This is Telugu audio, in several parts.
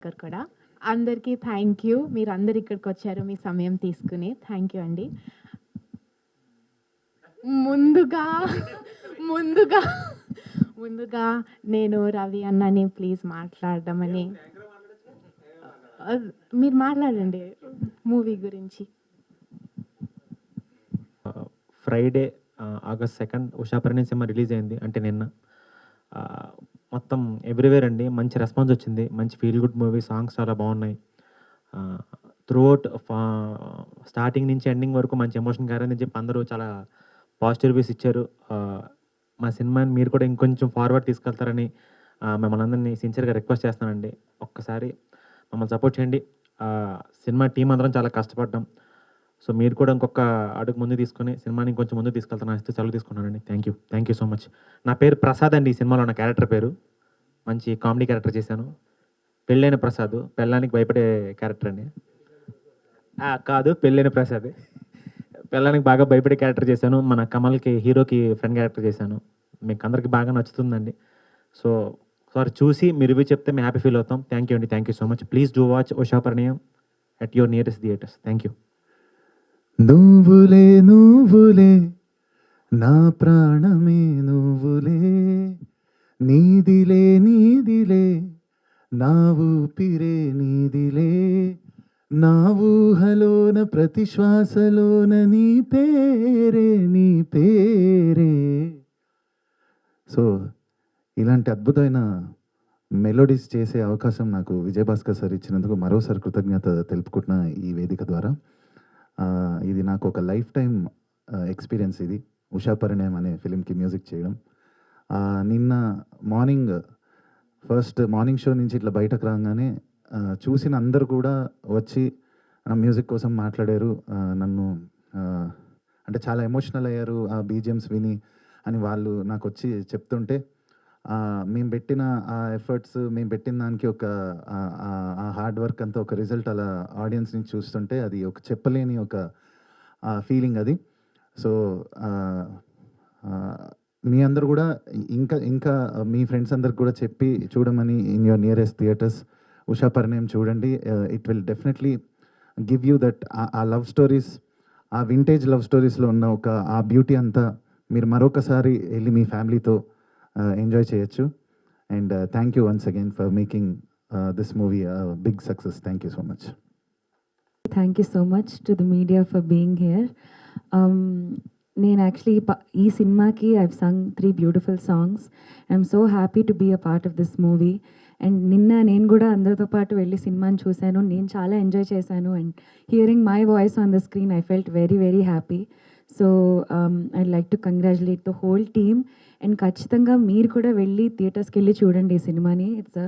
ఇక్కడ కూడా అందరికీ థ్యాంక్ యూ. మీరందరూ ఇక్కడికి వచ్చారు మీ సమయం తీసుకుని. థ్యాంక్ యూ అండి. ముందుగా ముందుగా ముందుగా నేను రవి అన్నని ప్లీజ్ మాట్లాడమని మీరు మాట్లాడండి మూవీ గురించి. Friday August 2 Usha Parinayam cinema release అయింది. అంటే నిన్న మొత్తం ఎవ్రీవేర్ అండి మంచి రెస్పాన్స్ వచ్చింది. మంచి ఫీల్ గుడ్ మూవీ. సాంగ్స్ చాలా బాగున్నాయి. త్రూఅవుట్ స్టార్టింగ్ నుంచి ఎండింగ్ వరకు మంచి ఎమోషన్ క్యారీ చెప్పి అందరూ చాలా పాజిటివ్ రివ్యూస్ ఇచ్చారు. మా సినిమాని మీరు కూడా ఇంకొంచెం ఫార్వర్డ్ తీసుకెళ్తారని మిమ్మల్ని అందరినీ సిన్సియర్గా రిక్వెస్ట్ చేస్తానండి. ఒక్కసారి మమ్మల్ని సపోర్ట్ చేయండి. సినిమా టీం అందరం చాలా కష్టపడ్డాం. సో మీరు కూడా ఇంకొక అడుగు ముందు తీసుకొని సినిమాని ఇంకొంచెం ముందు తీసుకెళ్తాను ఇస్తే సెలవు తీసుకున్నానండి. Thank you so much. నా పేరు ప్రసాద్ అండి. ఈ సినిమాలో నా క్యారెక్టర్ పేరు. మంచి కామెడీ క్యారెక్టర్ చేశాను. పెళ్ళైన ప్రసాద్, పెళ్ళానికి భయపడే క్యారెక్టర్ అండి. కాదు, పెళ్ళైన ప్రసాద్. పెళ్ళానికి బాగా భయపడే క్యారెక్టర్ చేశాను. మన కమల్కి హీరోకి ఫ్రెండ్ క్యారెక్టర్ చేశాను. మీకు అందరికి బాగా నచ్చుతుందండి. సో ఒకసారి చూసి మీ రివ్యూ చెప్తే మేము హ్యాపీ ఫీల్ అవుతాం. థ్యాంక్ యూ అండి. Thank you so much. Please do watch Ushaparinayam at your nearest theatres. Thank you. నువ్వులే నువ్వులే నా ప్రాణమే నువ్వులే, నీదిలే నీదిలే నా ఊపిరే నీదిలే, నా ఊహలోన ప్రతి శ్వాసలోన నీ పేరే నీ పేరే. సో ఇలాంటి అద్భుతమైన మెలోడీస్ చేసే అవకాశం నాకు విజయభాస్కర్ సార్ ఇచ్చినందుకు మరోసారి కృతజ్ఞత తెలుపుకుంటున్న ఈ వేదిక ద్వారా. ఇది నాకు ఒక లైఫ్ టైం ఎక్స్పీరియన్స్. ఇది ఉషాపరిణయం అనే ఫిలింకి మ్యూజిక్ చేయడం. నిన్న ఫస్ట్ మార్నింగ్ షో నుంచి ఇట్లా బయటకు రాగానే చూసిన అందరు కూడా వచ్చి నా మ్యూజిక్ కోసం మాట్లాడారు. నన్ను అంటే చాలా ఎమోషనల్ అయ్యారు ఆ బీజిఎమ్స్ విని అని వాళ్ళు నాకు వచ్చి చెప్తుంటే, మేము పెట్టిన ఆ ఎఫర్ట్స్, మేము పెట్టిన దానికి ఒక ఆ హార్డ్ వర్క్ అంతా ఒక రిజల్ట్ అలా ఆడియన్స్ నుంచి చూస్తుంటే అది ఒక చెప్పలేని ఒక ఫీలింగ్ అది. సో మీ అందరు కూడా ఇంకా మీ ఫ్రెండ్స్ అందరికి కూడా చెప్పి చూడమని in your nearest theatres Usha Parinayam చూడండి. It will definitely give you that ఆ లవ్ స్టోరీస్, ఆ వింటేజ్ లవ్ స్టోరీస్లో ఉన్న ఒక ఆ బ్యూటీ అంతా మీరు మరొకసారి వెళ్ళి మీ ఫ్యామిలీతో ఎంజాయ్ చేయొచ్చు. And thank you once again for making this movie big success. Thank you so much. Thank you so much to the media for being here. నేను యాక్చువల్లీ ఈ సినిమాకి I've sung 3 beautiful songs. I'm so happy to be a part of this movie. And నిన్న నేను కూడా అందరితో పాటు వెళ్ళి సినిమాని చూశాను. నేను చాలా ఎంజాయ్ చేశాను. And hearing my voice on the screen I felt very very happy. So I'd like to congratulate the whole team. And ఖచ్చితంగా మీరు కూడా వెళ్ళి థియేటర్స్కి వెళ్ళి చూడండి ఈ సినిమాని. It's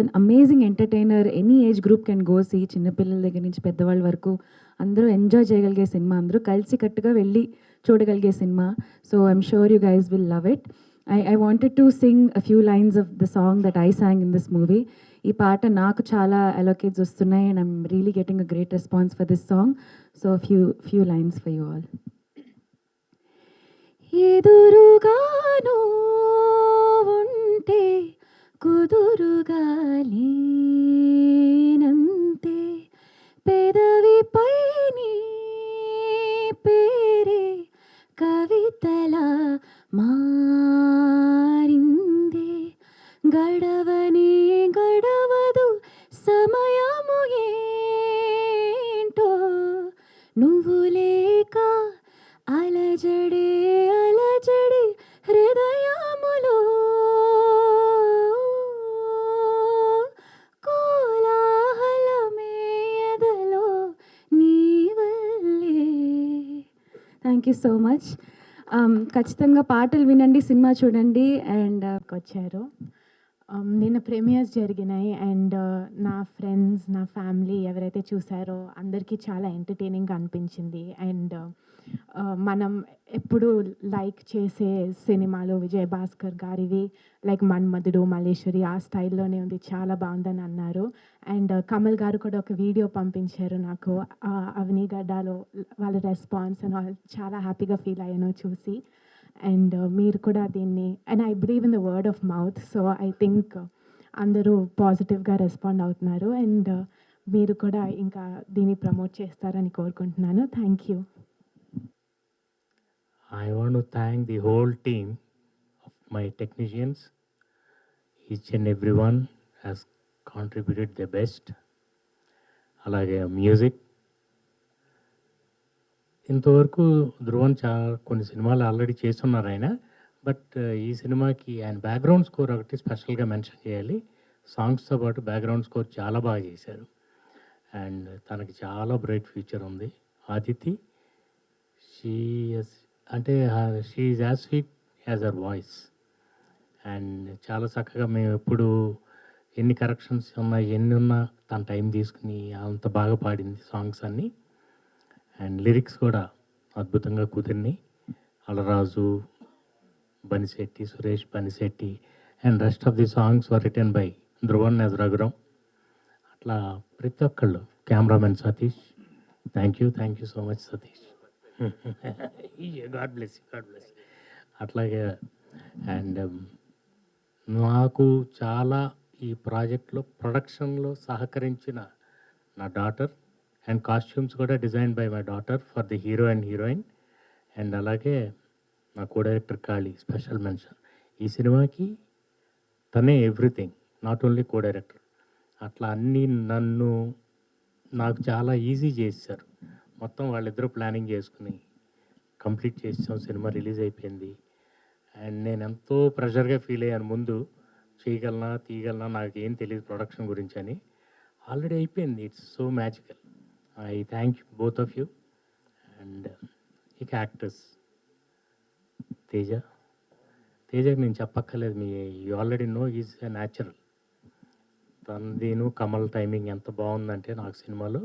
an amazing entertainer. Any age group can go see. చిన్నపిల్లల దగ్గర నుంచి పెద్దవాళ్ళ వరకు అందరూ ఎంజాయ్ చేయగలిగే సినిమా. అందరూ కలిసి కట్టుగా వెళ్ళి చూడగలిగే cinema. So I'm sure you guys will love it. I wanted to sing a few lines of the song that I sang in this movie. ఈ పాట నాకు చాలా అలోకేట్స్ వస్తున్నాయి and I'm really getting a great response for this song. So a few lines for you all. ఎదురుగాను ఉంటే కుదురుగా లేనంతే, పెదవిపై నీ పేరే కవితలా మారిందే, గడవనే గడవదు సమయము ఏంటో, నువ్వు లేక అలజడే అలజడి హృదయములో, కోలాహలమే ఎదలో నీ వల్లే. Thank you so much. ఖచ్చితంగా పాటలు వినండి, సినిమా చూడండి. అండ్ వచ్చారు. నిన్న ప్రీమియర్స్ జరిగినాయి అండ్ నా ఫ్రెండ్స్, నా ఫ్యామిలీ ఎవరైతే చూసారో అందరికీ చాలా ఎంటర్టైనింగ్గా అనిపించింది. అండ్ మనం ఎప్పుడు లైక్ చేసే సినిమాలు విజయభాస్కర్ గారివి లైక్ మన్మధుడు, మల్లేశ్వరి ఆ స్టైల్లోనే ఉంది, చాలా బాగుందని అన్నారు. అండ్ కమల్ గారు కూడా ఒక వీడియో పంపించారు నాకు అవనీగడ్డలో వాళ్ళ రెస్పాన్స్ అండ్ చాలా హ్యాపీగా ఫీల్ అయ్యాను చూసి. అండ్ మీరు కూడా దీన్ని, and I believe in the word of mouth. So I think అందరూ పాజిటివ్గా రెస్పాండ్ అవుతున్నారు. అండ్ మీరు కూడా ఇంకా దీన్ని ప్రమోట్ చేస్తారని కోరుకుంటున్నాను. Thank you. I want to thank the whole team of my technicians. Each and everyone has contributed their best. అలాగే మ్యూజిక్ ఇంతవరకు ధ్రువన్ కొన్ని సినిమాలు ఆల్రెడీ చేస్తున్నారు ఆయన. బట్ ఈ సినిమాకి ఆయన బ్యాక్గ్రౌండ్ స్కోర్ ఒకటి స్పెషల్గా మెన్షన్ చేయాలి. సాంగ్స్తో పాటు బ్యాక్గ్రౌండ్ స్కోర్ చాలా బాగా చేశారు. అండ్ తనకి చాలా బ్రైట్ ఫ్యూచర్ ఉంది. ఆదితి అంటే she is as sweet as her voice. And చాలా చక్కగా మేము ఎప్పుడు ఎన్ని కరెక్షన్స్ ఉన్నా ఎన్ని ఉన్నా తన టైం తీసుకుని అంత బాగా పాడింది సాంగ్స్ అన్నీ. అండ్ లిరిక్స్ కూడా అద్భుతంగా కుదిరినాయి. Alaraju Banisetti, Suresh Banisetti and rest of the songs were written by Dhruvan as Raghuram. అట్లా ప్రతి ఒక్కళ్ళు, cameraman Satish, thank you so much Satish. God bless అట్లాగే. అండ్ నాకు చాలా ఈ ప్రాజెక్ట్లో ప్రొడక్షన్లో సహకరించిన నా డాటర్ అండ్ కాస్ట్యూమ్స్ కూడా design by my daughter for the hero and heroine. And అలాగే నా co director Kali, special mention. ఈ సినిమాకి తనే everything, not only co director. అట్లా అన్నీ నాకు చాలా ఈజీ చేశారు. మొత్తం వాళ్ళిద్దరూ ప్లానింగ్ చేసుకుని కంప్లీట్ చేసాం. సినిమా రిలీజ్ అయిపోయింది. అండ్ నేను ఎంతో ప్రెషర్గా ఫీల్ అయ్యాను. ముందు తీయగలనా నాకు ఏం తెలియదు ప్రొడక్షన్ గురించి అని. ఆల్రెడీ అయిపోయింది. It's so magical. I thank you both of you. And ఇక యాక్టర్స్ తేజకి నేను చెప్పక్కర్లేదు. You already know is a natural. తనదీను కమల్ టైమింగ్ ఎంత బాగుందంటే నాకు సినిమాలో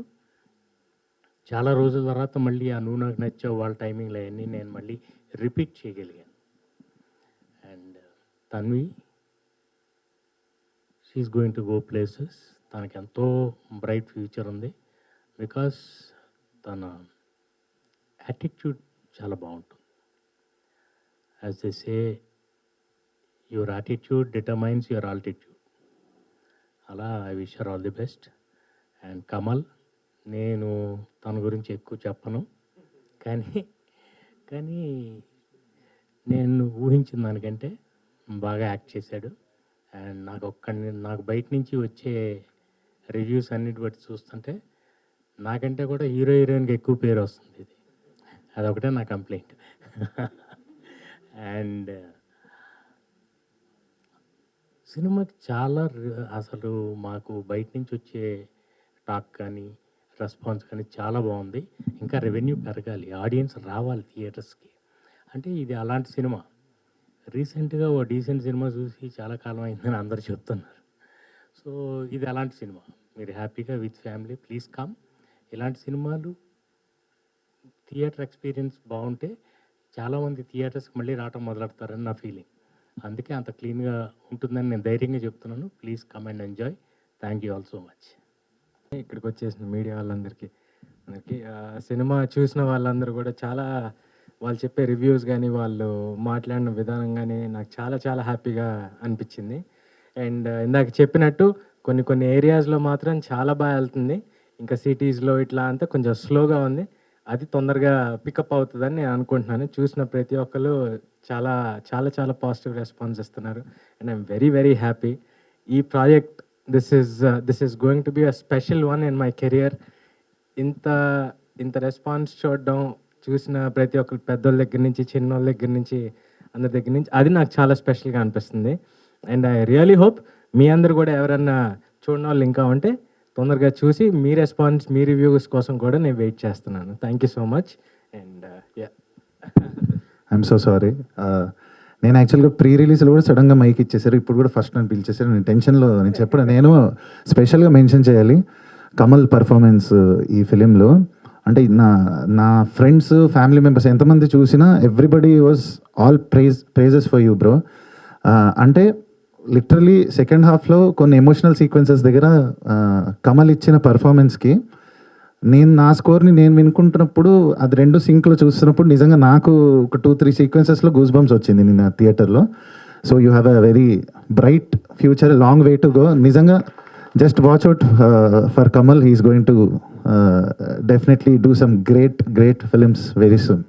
చాలా రోజుల తర్వాత మళ్ళీ ఆ నువ్వు నాకు నచ్చావు వాళ్ళ టైమింగ్లో అవన్నీ నేను మళ్ళీ రిపీట్ చేయగలిగాను. And Tanvi, she's going to go places. తనకి ఎంతో బ్రైట్ ఫ్యూచర్ ఉంది. బికాస్ తన యాటిట్యూడ్ చాలా బాగుంటుంది. As they say, your attitude determines your altitude. అలా I wish her all the best. And Kamal, నేను తన గురించి ఎక్కువ చెప్పను, కానీ నేను ఊహించిన దానికంటే బాగా యాక్ట్ చేశాడు. అండ్ నాకు బయట నుంచి వచ్చే రివ్యూస్ అన్నిటి బట్టి చూస్తుంటే నాకంటే కూడా హీరోయిన్కి ఎక్కువ పేరు వస్తుంది. అదొకటే నా కంప్లైంట్. అండ్ సినిమాకి చాలా అసలు మాకు బయట నుంచి వచ్చే టాక్ కానీ రెస్పాన్స్ కానీ చాలా బాగుంది. ఇంకా రెవెన్యూ పెరగాలి, ఆడియన్స్ రావాలి థియేటర్స్కి. అంటే ఇది అలాంటి సినిమా. రీసెంట్గా ఓ డీసెంట్ సినిమా చూసి చాలా కాలం అయిందని అందరూ చెప్తున్నారు. సో ఇది అలాంటి సినిమా. మీరు హ్యాపీగా విత్ ఫ్యామిలీ ప్లీజ్ కమ్. ఇలాంటి సినిమాలు థియేటర్ ఎక్స్పీరియన్స్ బాగుంటే చాలామంది థియేటర్స్కి మళ్ళీ రావటం మొదలెడతారని నా ఫీలింగ్. అందుకే అంత క్లీన్గా ఉంటుందని నేను ధైర్యంగా చెప్తున్నాను. Please come and enjoy. Thank you all so much. ఇక్కడికి వచ్చేసిన మీడియా వాళ్ళందరికీ సినిమా చూసిన వాళ్ళందరూ కూడా వాళ్ళు చెప్పే రివ్యూస్ కానీ వాళ్ళు మాట్లాడిన విధానం కానీ నాకు చాలా హ్యాపీగా అనిపించింది. అండ్ ఇందాక చెప్పినట్టు కొన్ని ఏరియాస్లో మాత్రం చాలా బాగా వెళ్తుంది. ఇంకా సిటీస్లో ఇట్లా అంతా కొంచెం స్లోగా ఉంది. అది తొందరగా పికప్ అవుతుందని నేను అనుకుంటున్నాను. చూసిన ప్రతి ఒక్కరు చాలా పాజిటివ్ రెస్పాన్స్ ఇస్తున్నారు. And I'm very happy. ఈ project this is going to be a special one in my career. ఇంత రెస్పాన్స్ చూసిన ప్రతి ఒక్కరు, పెద్దోళ్ళ దగ్గర నుంచి చిన్నోళ్ళ దగ్గర నుంచి అందరి దగ్గర నుంచి, అది నాకు చాలా స్పెషల్గా అనిపిస్తుంది. అండ్ ఐ రియలీ హోప్ మీ అందరు కూడా ఎవరన్నా చూడని వాళ్ళు ఇంకా ఉంటే తొందరగా చూసి మీ రెస్పాన్స్, మీ రివ్యూస్ కోసం కూడా నేను వెయిట్ చేస్తున్నాను. Thank you so much. And I'm so sorry. నేను యాక్చువల్గా ప్రీ రిలీజ్లో కూడా సడన్గా మైక్ ఇచ్చేసారు. ఇప్పుడు కూడా ఫస్ట్ నన్ను పిలిచేసారు. నేను టెన్షన్లో నేను స్పెషల్గా మెన్షన్ చేయాలి కమల్ పర్ఫార్మెన్స్ ఈ ఫిలింలో. అంటే నా ఫ్రెండ్స్, ఫ్యామిలీ మెంబర్స్ ఎంతమంది చూసినా everybody was all praises for you bro. అంటే లిటరలీ సెకండ్ హాఫ్లో కొన్ని ఎమోషనల్ సీక్వెన్సెస్ దగ్గర కమల్ ఇచ్చిన పర్ఫార్మెన్స్కి నా స్కోర్ని నేను వినుకుంటున్నప్పుడు అది రెండు సింక్లో చూస్తున్నప్పుడు నిజంగా నాకు ఒక 2-3 సీక్వెన్సెస్లో గూస్ బంప్స్ వచ్చింది నిన్న థియేటర్లో. So you have a very bright future, long way to go. నిజంగా just watch out for Kamal. He's going to definitely do some great films very soon.